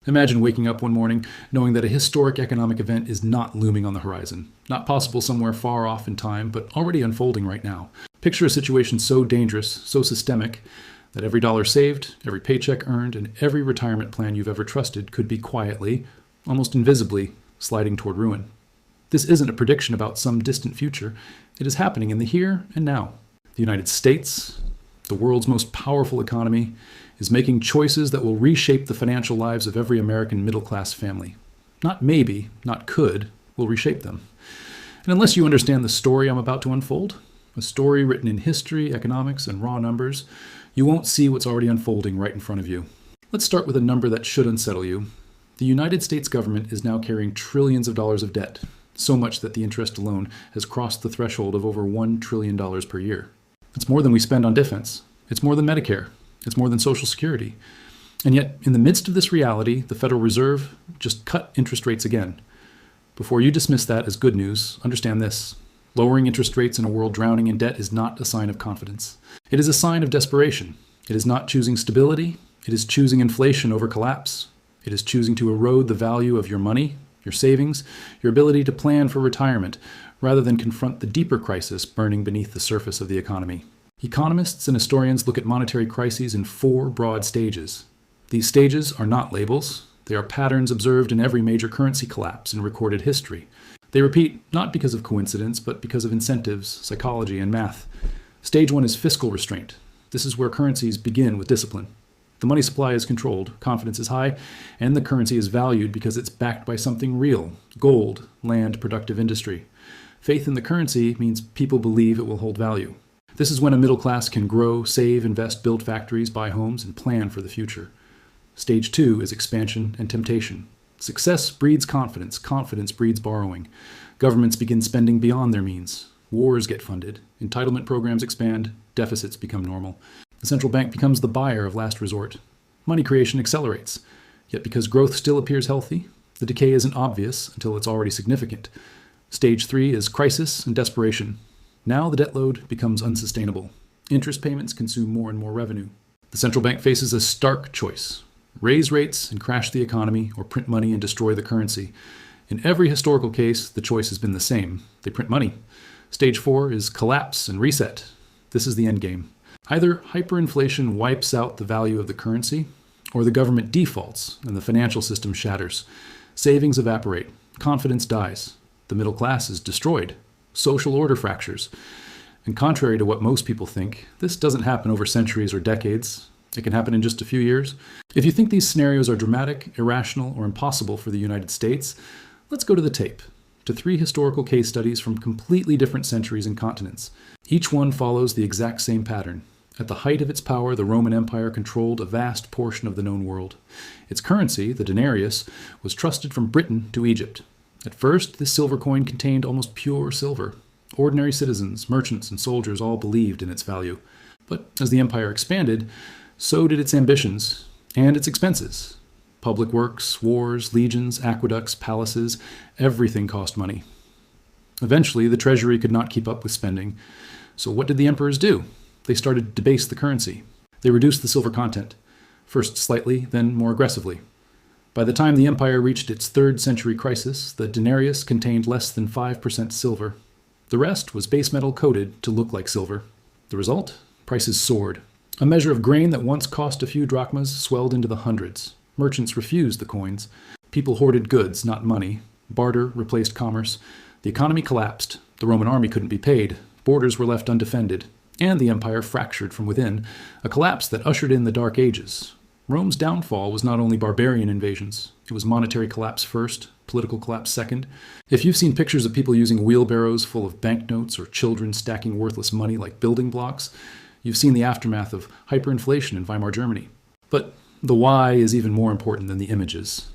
Imagine waking up one morning knowing that a historic economic event is not looming on the horizon, not possible somewhere far off in time, but already unfolding right now. Picture a situation so dangerous, so systemic, that every dollar saved, every paycheck earned, and every retirement plan you've ever trusted could be quietly, almost invisibly, sliding toward ruin. This isn't a prediction about some distant future. It is happening in the here and now. The United States, the world's most powerful economy, is making choices that will reshape the financial lives of every American middle-class family. Not maybe, not could, will reshape them. And unless you understand the story I'm about to unfold, a story written in history, economics, and raw numbers, you won't see what's already unfolding right in front of you. Let's start with a number that should unsettle you. The United States government is now carrying trillions of dollars of debt, so much that the interest alone has crossed the threshold of over $1 trillion per year. It's more than we spend on defense. It's more than Medicare. It's more than Social Security. And yet, in the midst of this reality, the Federal Reserve just cut interest rates again. Before you dismiss that as good news, understand this. Lowering interest rates in a world drowning in debt is not a sign of confidence. It is a sign of desperation. It is not choosing stability. It is choosing inflation over collapse. It is choosing to erode the value of your money, your savings, your ability to plan for retirement, rather than confront the deeper crisis burning beneath the surface of the economy. Economists and historians look at monetary crises in 4 broad stages. These stages are not labels. They are patterns observed in every major currency collapse in recorded history. They repeat not because of coincidence, but because of incentives, psychology, and math. Stage 1 is fiscal restraint. This is where currencies begin with discipline. The money supply is controlled, confidence is high, and the currency is valued because it's backed by something real: gold, land, productive industry. Faith in the currency means people believe it will hold value. This is when a middle class can grow, save, invest, build factories, buy homes, and plan for the future. Stage 2 is expansion and temptation. Success breeds confidence. Confidence breeds borrowing. Governments begin spending beyond their means. Wars get funded. Entitlement programs expand. Deficits become normal. The central bank becomes the buyer of last resort. Money creation accelerates. Yet because growth still appears healthy, the decay isn't obvious until it's already significant. Stage 3 is crisis and desperation. Now the debt load becomes unsustainable. Interest payments consume more and more revenue. The central bank faces a stark choice: raise rates and crash the economy, or print money and destroy the currency. In every historical case, the choice has been the same. They print money. Stage 4 is collapse and reset. This is the end game. Either hyperinflation wipes out the value of the currency, or the government defaults and the financial system shatters. Savings evaporate. Confidence dies. The middle class is destroyed. Social order fractures. And contrary to what most people think, this doesn't happen over centuries or decades. It can happen in just a few years. If you think these scenarios are dramatic, irrational, or impossible for the United States, let's go to the tape, to 3 historical case studies from completely different centuries and continents. Each one follows the exact same pattern. At the height of its power, the Roman Empire controlled a vast portion of the known world. Its currency, the denarius, was trusted from Britain to Egypt. At first, this silver coin contained almost pure silver. Ordinary citizens, merchants, and soldiers all believed in its value. But as the empire expanded, so did its ambitions and its expenses. Public works, wars, legions, aqueducts, palaces, everything cost money. Eventually, the treasury could not keep up with spending. So what did the emperors do? They started to debase the currency. They reduced the silver content, first slightly, then more aggressively. By the time the empire reached its 3rd century crisis, the denarius contained less than 5% silver. The rest was base metal coated to look like silver. The result? Prices soared. A measure of grain that once cost a few drachmas swelled into the hundreds. Merchants refused the coins. People hoarded goods, not money. Barter replaced commerce. The economy collapsed. The Roman army couldn't be paid. Borders were left undefended. And the empire fractured from within, a collapse that ushered in the Dark Ages. Rome's downfall was not only barbarian invasions. It was monetary collapse first, political collapse second. If you've seen pictures of people using wheelbarrows full of banknotes or children stacking worthless money like building blocks, you've seen the aftermath of hyperinflation in Weimar Germany. But the why is even more important than the images.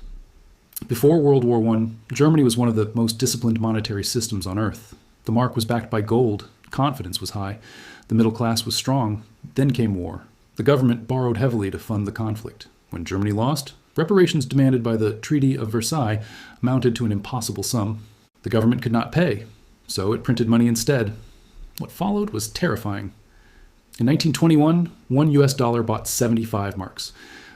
Before World War I, Germany was one of the most disciplined monetary systems on earth. The mark was backed by gold. Confidence was high. The middle class was strong. Then came war. The government borrowed heavily to fund the conflict. When Germany lost, reparations demanded by the Treaty of Versailles amounted to an impossible sum. The government could not pay, so it printed money instead. What followed was terrifying. In 1921, $1 bought 75 marks.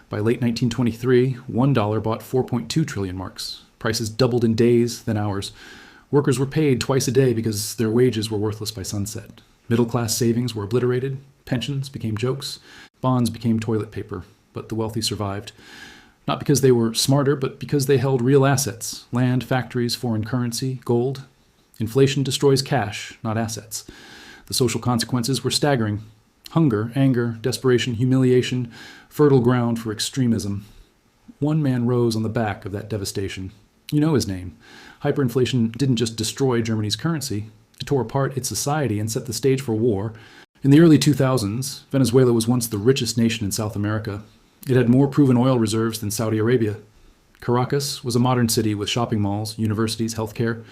By late 1923, $1 bought 4.2 trillion marks. Prices doubled in days, then hours. Workers were paid twice a day because their wages were worthless by sunset. Middle-class savings were obliterated. Pensions became jokes. Bonds became toilet paper. But the wealthy survived. Not because they were smarter, but because they held real assets: land, factories, foreign currency, gold. Inflation destroys cash, not assets. The social consequences were staggering. Hunger, anger, desperation, humiliation, fertile ground for extremism. One man rose on the back of that devastation. You know his name. Hyperinflation didn't just destroy Germany's currency. It tore apart its society and set the stage for war. In the early 2000s, Venezuela was once the richest nation in South America. It had more proven oil reserves than Saudi Arabia. Caracas was a modern city with shopping malls, universities, healthcare.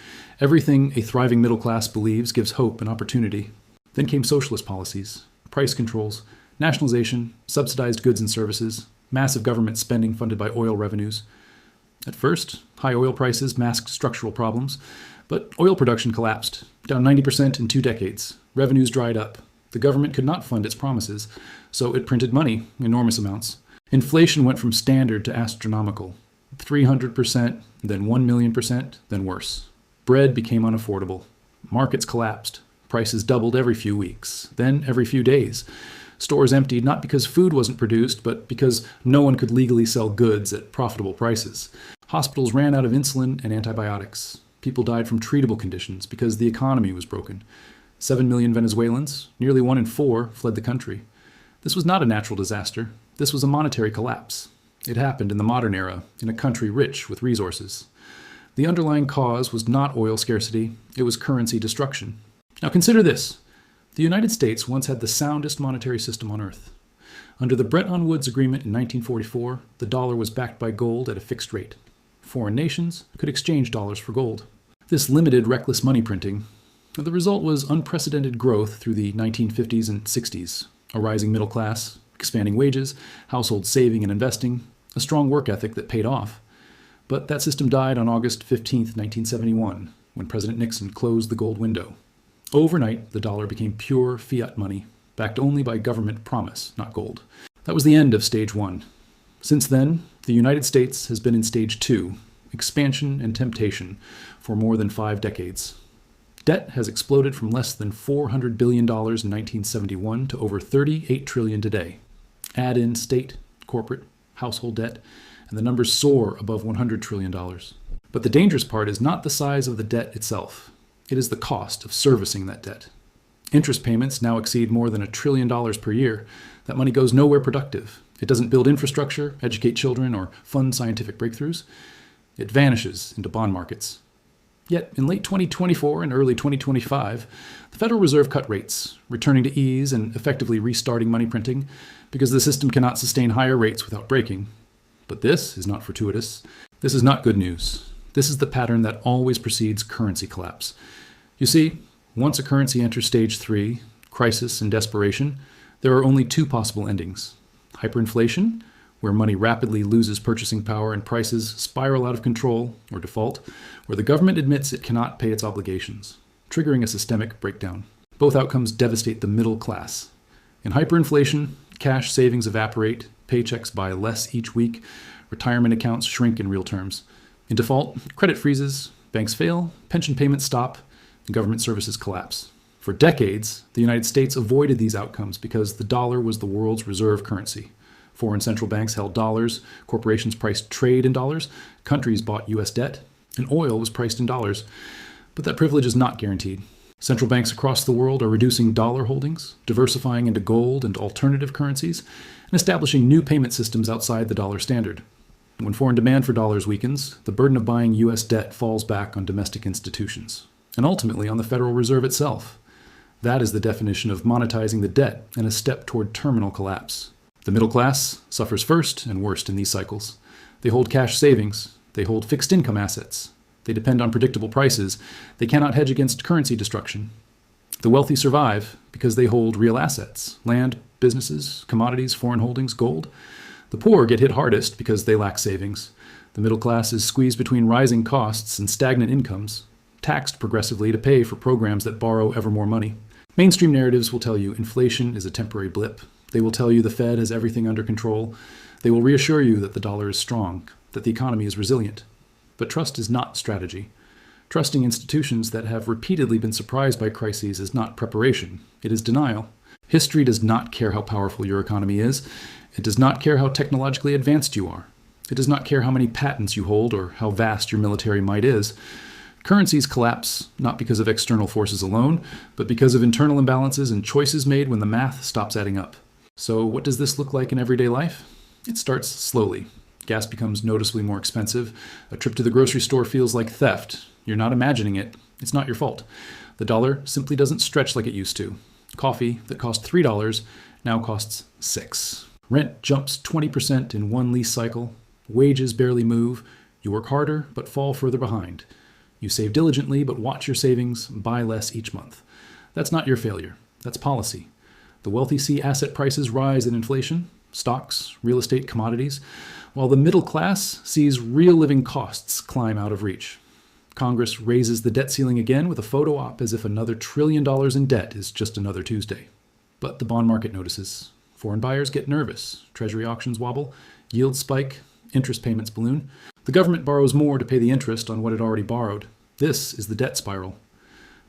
Everything a thriving middle class believes gives hope and opportunity. Then came socialist policies, price controls, nationalization, subsidized goods and services, massive government spending funded by oil revenues. At first, high oil prices masked structural problems, but oil production collapsed, down 90% in 2 decades. Revenues dried up. The government could not fund its promises, so it printed money, enormous amounts. Inflation went from standard to astronomical. 300%, then 1,000,000%, then worse. Bread became unaffordable. Markets collapsed. Prices doubled every few weeks, then every few days. Stores emptied not because food wasn't produced, but because no one could legally sell goods at profitable prices. Hospitals ran out of insulin and antibiotics. People died from treatable conditions because the economy was broken. 7 million Venezuelans, nearly 1 in 4, fled the country. This was not a natural disaster. This was a monetary collapse. It happened in the modern era, in a country rich with resources. The underlying cause was not oil scarcity, it was currency destruction. Now consider this. The United States once had the soundest monetary system on earth. Under the Bretton Woods Agreement in 1944, the dollar was backed by gold at a fixed rate. Foreign nations could exchange dollars for gold. This limited reckless money printing. The result was unprecedented growth through the 1950s and 60s. A rising middle class, expanding wages, household saving and investing, a strong work ethic that paid off. But that system died on August 15, 1971, when President Nixon closed the gold window. Overnight, the dollar became pure fiat money, backed only by government promise, not gold. That was the end of Stage 1. Since then, the United States has been in Stage 2, expansion and temptation, for more than 5 decades. Debt has exploded from less than $400 billion in 1971 to over $38 trillion today. Add in state, corporate, household debt, and the numbers soar above $100 trillion. But the dangerous part is not the size of the debt itself. It is the cost of servicing that debt. Interest payments now exceed more than $1 trillion per year. That money goes nowhere productive. It doesn't build infrastructure, educate children, or fund scientific breakthroughs. It vanishes into bond markets. Yet, in late 2024 and early 2025, the Federal Reserve cut rates, returning to ease and effectively restarting money printing, because the system cannot sustain higher rates without breaking. But this is not fortuitous. This is not good news. This is the pattern that always precedes currency collapse. You see, once a currency enters Stage 3, crisis and desperation, there are only 2 possible endings. Hyperinflation, where money rapidly loses purchasing power and prices spiral out of control or default, where the government admits it cannot pay its obligations, triggering a systemic breakdown. Both outcomes devastate the middle class. In hyperinflation, cash savings evaporate, paychecks buy less each week, retirement accounts shrink in real terms. In default, credit freezes, banks fail, pension payments stop, and government services collapse. For decades, the United States avoided these outcomes because the dollar was the world's reserve currency. Foreign central banks held dollars, corporations priced trade in dollars, countries bought U.S. debt, and oil was priced in dollars. But that privilege is not guaranteed. Central banks across the world are reducing dollar holdings, diversifying into gold and alternative currencies, and establishing new payment systems outside the dollar standard. When foreign demand for dollars weakens, the burden of buying U.S. debt falls back on domestic institutions, and ultimately on the Federal Reserve itself. That is the definition of monetizing the debt and a step toward terminal collapse. The middle class suffers first and worst in these cycles. They hold cash savings. They hold fixed income assets. They depend on predictable prices. They cannot hedge against currency destruction. The wealthy survive because they hold real assets: land, businesses, commodities, foreign holdings, gold. The poor get hit hardest because they lack savings. The middle class is squeezed between rising costs and stagnant incomes, taxed progressively to pay for programs that borrow ever more money. Mainstream narratives will tell you inflation is a temporary blip. They will tell you the Fed has everything under control. They will reassure you that the dollar is strong, that the economy is resilient. But trust is not strategy. Trusting institutions that have repeatedly been surprised by crises is not preparation. It is denial. History does not care how powerful your economy is. It does not care how technologically advanced you are. It does not care how many patents you hold or how vast your military might is. Currencies collapse not because of external forces alone, but because of internal imbalances and choices made when the math stops adding up. So what does this look like in everyday life? It starts slowly. Gas becomes noticeably more expensive. A trip to the grocery store feels like theft. You're not imagining it. It's not your fault. The dollar simply doesn't stretch like it used to. Coffee that cost $3 now costs $6. Rent jumps 20% in one lease cycle. Wages barely move. You work harder, but fall further behind. You save diligently, but watch your savings buy less each month. That's not your failure. That's policy. The wealthy see asset prices rise in inflation, stocks, real estate, commodities, while the middle class sees real living costs climb out of reach. Congress raises the debt ceiling again with a photo op as if another $1 trillion in debt is just another Tuesday. But the bond market notices. Foreign buyers get nervous. Treasury auctions wobble. Yields spike. Interest payments balloon. The government borrows more to pay the interest on what it already borrowed. This is the debt spiral.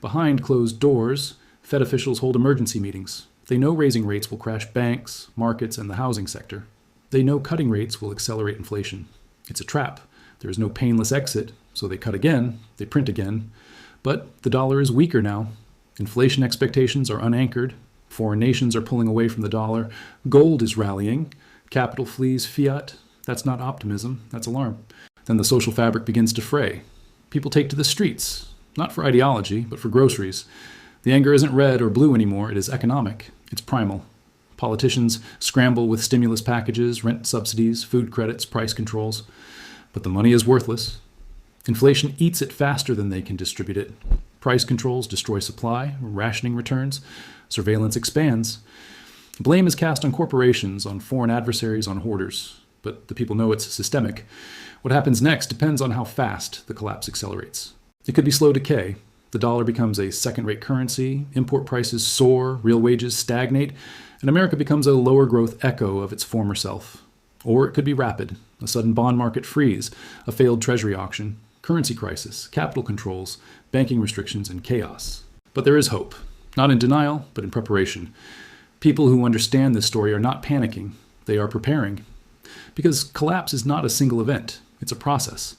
Behind closed doors, Fed officials hold emergency meetings. They know raising rates will crash banks, markets, and the housing sector. They know cutting rates will accelerate inflation. It's a trap. There is no painless exit, so they cut again, they print again. But the dollar is weaker now. Inflation expectations are unanchored. Foreign nations are pulling away from the dollar. Gold is rallying. Capital flees fiat. That's not optimism, that's alarm. Then the social fabric begins to fray. People take to the streets, not for ideology, but for groceries. The anger isn't red or blue anymore, it is economic. It's primal. Politicians scramble with stimulus packages, rent subsidies, food credits, price controls. But the money is worthless. Inflation eats it faster than they can distribute it. Price controls destroy supply, rationing returns, surveillance expands. Blame is cast on corporations, on foreign adversaries, on hoarders. But the people know it's systemic. What happens next depends on how fast the collapse accelerates. It could be slow decay. The dollar becomes a second-rate currency, import prices soar, real wages stagnate, and America becomes a lower growth echo of its former self. Or it could be rapid, a sudden bond market freeze, a failed treasury auction, currency crisis, capital controls, banking restrictions, and chaos. But there is hope, not in denial, but in preparation. People who understand this story are not panicking, they are preparing. Because collapse is not a single event, it's a process.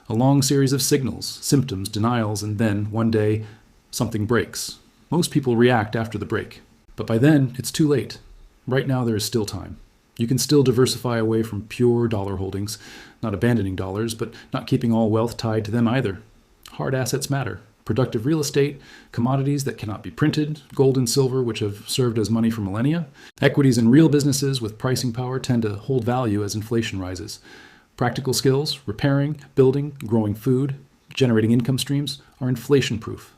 A long series of signals, symptoms, denials, and then, one day, something breaks. Most people react after the break. But by then, it's too late. Right now, there is still time. You can still diversify away from pure dollar holdings, not abandoning dollars, but not keeping all wealth tied to them either. Hard assets matter. Productive real estate, commodities that cannot be printed, gold and silver which have served as money for millennia. Equities in real businesses with pricing power tend to hold value as inflation rises. Practical skills, repairing, building, growing food, generating income streams are inflation-proof.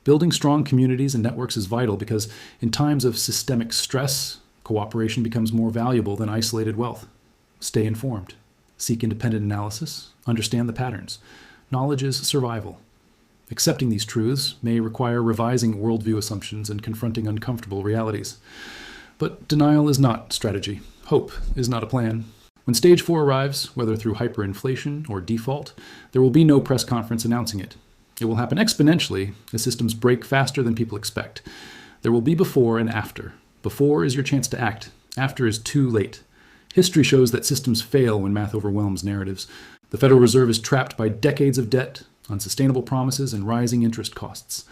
Building strong communities and networks is vital because in times of systemic stress, cooperation becomes more valuable than isolated wealth. Stay informed. Seek independent analysis. Understand the patterns. Knowledge is survival. Accepting these truths may require revising worldview assumptions and confronting uncomfortable realities. But denial is not strategy. Hope is not a plan. When stage 4 arrives, whether through hyperinflation or default, there will be no press conference announcing it. It will happen exponentially as systems break faster than people expect. There will be before and after. Before is your chance to act. After is too late. History shows that systems fail when math overwhelms narratives. The Federal Reserve is trapped by decades of debt, unsustainable promises, and rising interest costs.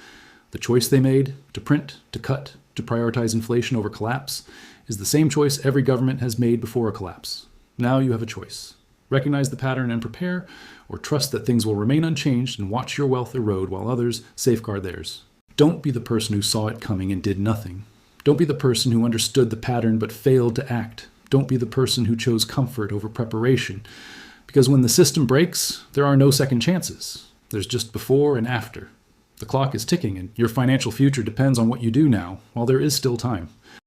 The choice they made, to print, to cut, to prioritize inflation over collapse, is the same choice every government has made before a collapse. Now you have a choice. Recognize the pattern and prepare, or trust that things will remain unchanged and watch your wealth erode while others safeguard theirs. Don't be the person who saw it coming and did nothing. Don't be the person who understood the pattern but failed to act. Don't be the person who chose comfort over preparation. Because when the system breaks, there are no second chances. There's just before and after. The clock is ticking, and your financial future depends on what you do now, while there is still time.